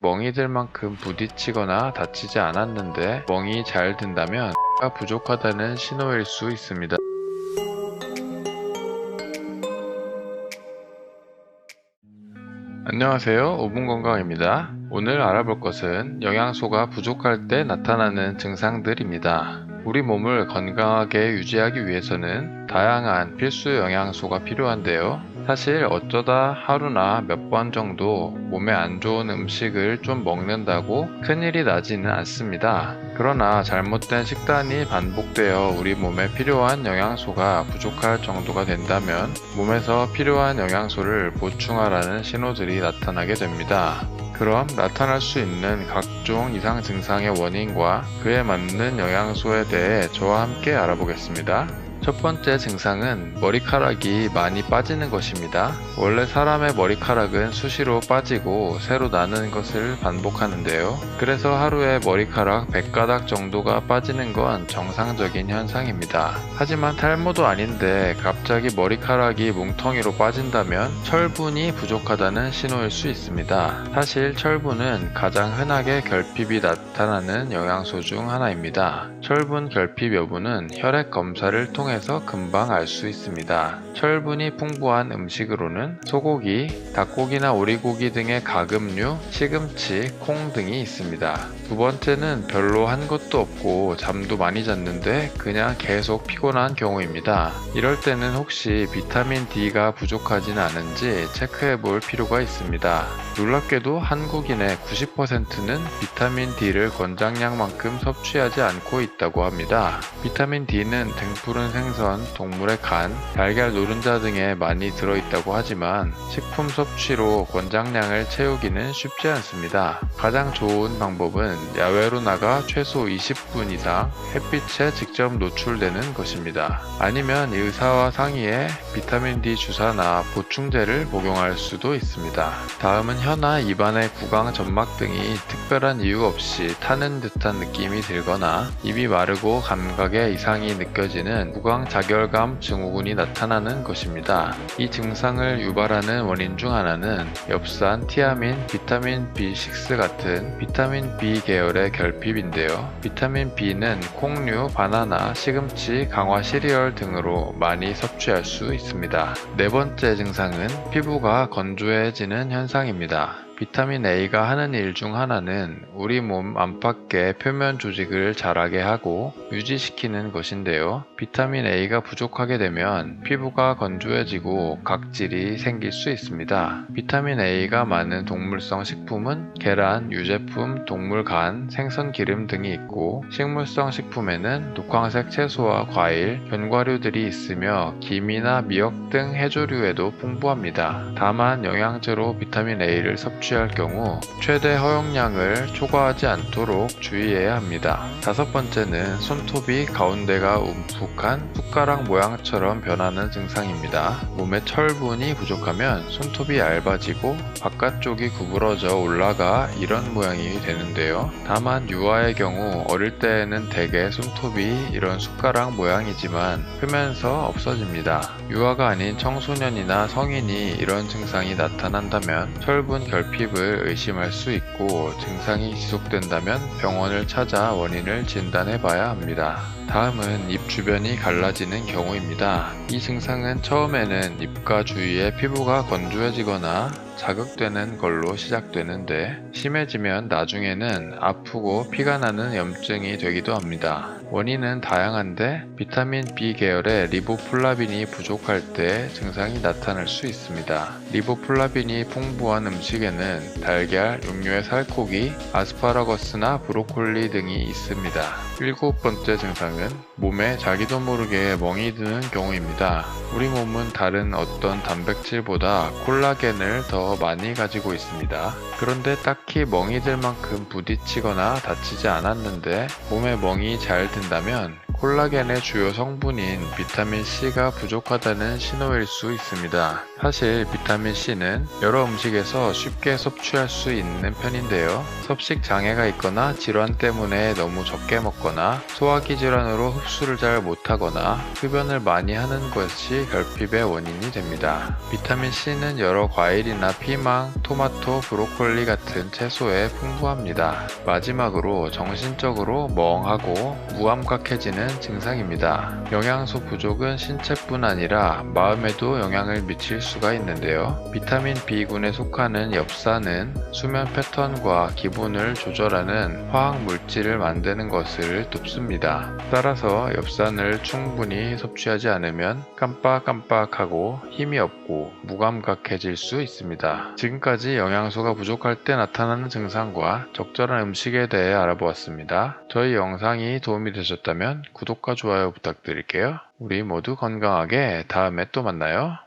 멍이 들 만큼 부딪히거나 다치지 않았는데 멍이 잘 든다면 가 부족하다는 신호일 수 있습니다. 안녕하세요. 5분 건강입니다. 오늘 알아볼 것은 영양소가 부족할 때 나타나는 증상들입니다. 우리 몸을 건강하게 유지하기 위해서는 다양한 필수 영양소가 필요한데요. 사실 어쩌다 하루나 몇 번 정도 몸에 안 좋은 음식을 좀 먹는다고 큰일이 나지는 않습니다. 그러나 잘못된 식단이 반복되어 우리 몸에 필요한 영양소가 부족할 정도가 된다면 몸에서 필요한 영양소를 보충하라는 신호들이 나타나게 됩니다. 그럼 나타날 수 있는 각종 이상 증상의 원인과 그에 맞는 영양소에 대해 저와 함께 알아보겠습니다. 첫 번째 증상은 머리카락이 많이 빠지는 것입니다. 원래 사람의 머리카락은 수시로 빠지고 새로 나는 것을 반복하는데요. 그래서 하루에 머리카락 100가닥 정도가 빠지는 건 정상적인 현상입니다. 하지만 탈모도 아닌데 갑자기 머리카락이 뭉텅이로 빠진다면 철분이 부족하다는 신호일 수 있습니다. 사실 철분은 가장 흔하게 결핍이 나타나는 영양소 중 하나입니다. 철분 결핍 여부는 혈액 검사를 통해서 금방 알 수 있습니다. 철분이 풍부한 음식으로는 소고기, 닭고기나 오리고기 등의 가금류, 시금치, 콩 등이 있습니다. 두 번째는 별로 한 것도 없고 잠도 많이 잤는데 그냥 계속 피곤한 경우입니다. 이럴 때는 혹시 비타민 D가 부족하진 않은지 체크해 볼 필요가 있습니다. 놀랍게도 한국인의 90%는 비타민 D를 권장량만큼 섭취하지 않고 있다고 합니다. 비타민 D는 등푸른 생선, 동물의 간, 달걀 노른자 등에 많이 들어있다고 하지만 식품 섭취로 권장량을 채우기는 쉽지 않습니다. 가장 좋은 방법은 야외로 나가 최소 20분 이상 햇빛에 직접 노출되는 것입니다. 아니면 의사와 상의해 비타민 D 주사나 보충제를 복용할 수도 있습니다. 다음은 혀나 입안의 구강 점막 등이 특별한 이유 없이 타는 듯한 느낌이 들거나 입이 마르고 감각에 이상이 느껴지는 구강자결감 증후군이 나타나는 것입니다. 이 증상을 유발하는 원인 중 하나는 엽산, 티아민, 비타민 B6 같은 비타민 B 계열의 결핍인데요. 비타민 B는 콩류, 바나나, 시금치, 강화 시리얼 등으로 많이 섭취할 수 있습니다. 네 번째 증상은 피부가 건조해지는 현상입니다. 비타민 A가 하는 일 중 하나는 우리 몸 안팎의 표면 조직을 자라게 하고 유지시키는 것인데요. 비타민 A가 부족하게 되면 피부가 건조해지고 각질이 생길 수 있습니다. 비타민 A가 많은 동물성 식품은 계란, 유제품, 동물 간, 생선 기름 등이 있고 식물성 식품에는 녹황색 채소와 과일, 견과류들이 있으며 김이나 미역 등 해조류에도 풍부합니다. 다만 영양제로 비타민 A를 섭취할 경우 최대 허용량을 초과하지 않도록 주의해야 합니다. 다섯 번째는 손톱이 가운데가 움푹한 숟가락 모양처럼 변하는 증상입니다. 몸에 철분이 부족하면 손톱이 얇아지고 바깥쪽이 구부러져 올라가 이런 모양이 되는데요. 다만 유아의 경우 어릴 때에는 대개 손톱이 이런 숟가락 모양이지만 크면서 없어집니다. 유아가 아닌 청소년이나 성인이 이런 증상이 나타난다면 철분 결핍을 의심할 수 있고 증상이 지속된다면 병원을 찾아 원인을 진단해 봐야 합니다. 다음은 입 주변이 갈라지는 경우입니다. 이 증상은 처음에는 입가 주위에 피부가 건조해지거나 자극되는 걸로 시작되는데 심해지면 나중에는 아프고 피가 나는 염증이 되기도 합니다. 원인은 다양한데 비타민 B 계열의 리보플라빈이 부족할 때 증상이 나타날 수 있습니다. 리보플라빈이 풍부한 음식에는 달걀, 육류의 살코기, 아스파라거스나 브로콜리 등이 있습니다. 일곱 번째 증상은 몸에 자기도 모르게 멍이 드는 경우입니다. 우리 몸은 다른 어떤 단백질보다 콜라겐을 더 많이 가지고 있습니다. 그런데 딱히 멍이 들 만큼 부딪히거나 다치지 않았는데 몸에 멍이 잘 든다면 콜라겐의 주요 성분인 비타민 C가 부족하다는 신호일 수 있습니다. 사실 비타민 C는 여러 음식에서 쉽게 섭취할 수 있는 편인데요. 섭식 장애가 있거나 질환 때문에 너무 적게 먹거나 소화기 질환으로 흡수를 잘 못하거나 흡연을 많이 하는 것이 결핍의 원인이 됩니다. 비타민 C는 여러 과일이나 피망, 토마토, 브로콜리 같은 채소에 풍부합니다. 마지막으로 정신적으로 멍하고 무감각해지는 증상입니다. 영양소 부족은 신체뿐 아니라 마음에도 영향을 미칠 수가 있는데요. 비타민 B군에 속하는 엽산은 수면 패턴과 기분을 조절하는 화학 물질을 만드는 것을 돕습니다. 따라서 엽산을 충분히 섭취하지 않으면 깜빡깜빡하고 힘이 없고 무감각해질 수 있습니다. 지금까지 영양소가 부족할 때 나타나는 증상과 적절한 음식에 대해 알아보았습니다. 저희 영상이 도움이 되셨다면 구독과 좋아요 부탁드릴게요. 우리 모두 건강하게 다음에 또 만나요.